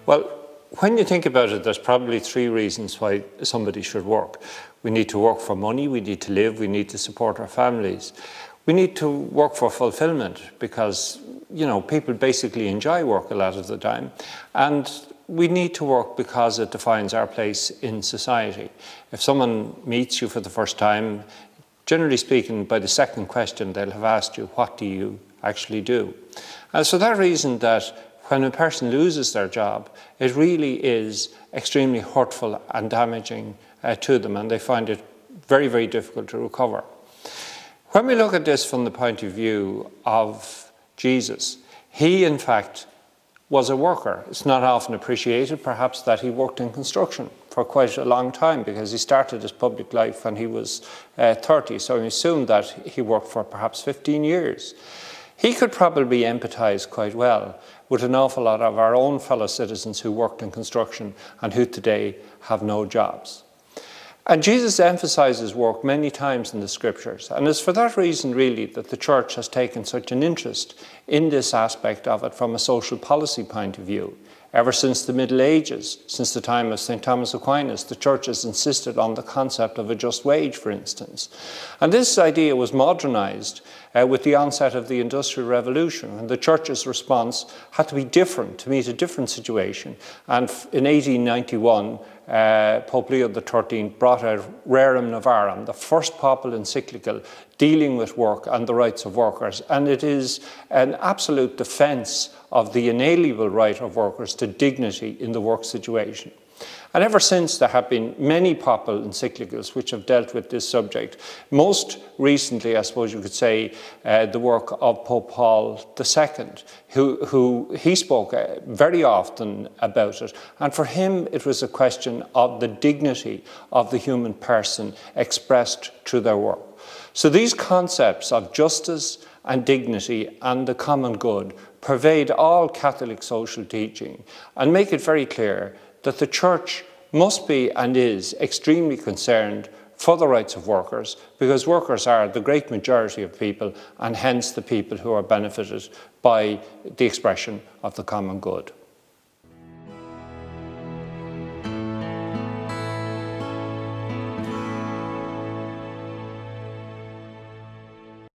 Well, when you think about it, there's probably three reasons why somebody should work. We need to work for money, we need to live, we need to support our families. We need to work for fulfillment because, you know, people basically enjoy work a lot of the time. And we need to work because it defines our place in society. If someone meets you for the first time, generally speaking, by the second question, they'll have asked you, what do you actually do? And so that reason that when a person loses their job, it really is extremely hurtful and damaging to them, and they find it very, very difficult to recover. When we look at this from the point of view of Jesus, he, in fact, was a worker. It's not often appreciated, perhaps, that he worked in construction for quite a long time because he started his public life when he was 30, so we assume that he worked for perhaps 15 years. He could probably empathise quite well with an awful lot of our own fellow citizens who worked in construction and who today have no jobs. And Jesus emphasises work many times in the scriptures, and it's for that reason really that the church has taken such an interest in this aspect of it from a social policy point of view. Ever since the Middle Ages, since the time of St. Thomas Aquinas, the church has insisted on the concept of a just wage, for instance. And this idea was modernised with the onset of the Industrial Revolution, and the church's response had to be different to meet a different situation. And in 1891, Pope Leo XIII brought out Rerum Novarum, the first papal encyclical dealing with work and the rights of workers. And it is an absolute defence of the inalienable right of workers to dignity in the work situation. And ever since, there have been many papal encyclicals which have dealt with this subject. Most recently, I suppose you could say, the work of Pope Paul II, who he spoke very often about it. And for him, it was a question of the dignity of the human person expressed through their work. So these concepts of justice and dignity and the common good pervade all Catholic social teaching and make it very clear that the church must be and is extremely concerned for the rights of workers, because workers are the great majority of people and hence the people who are benefited by the expression of the common good.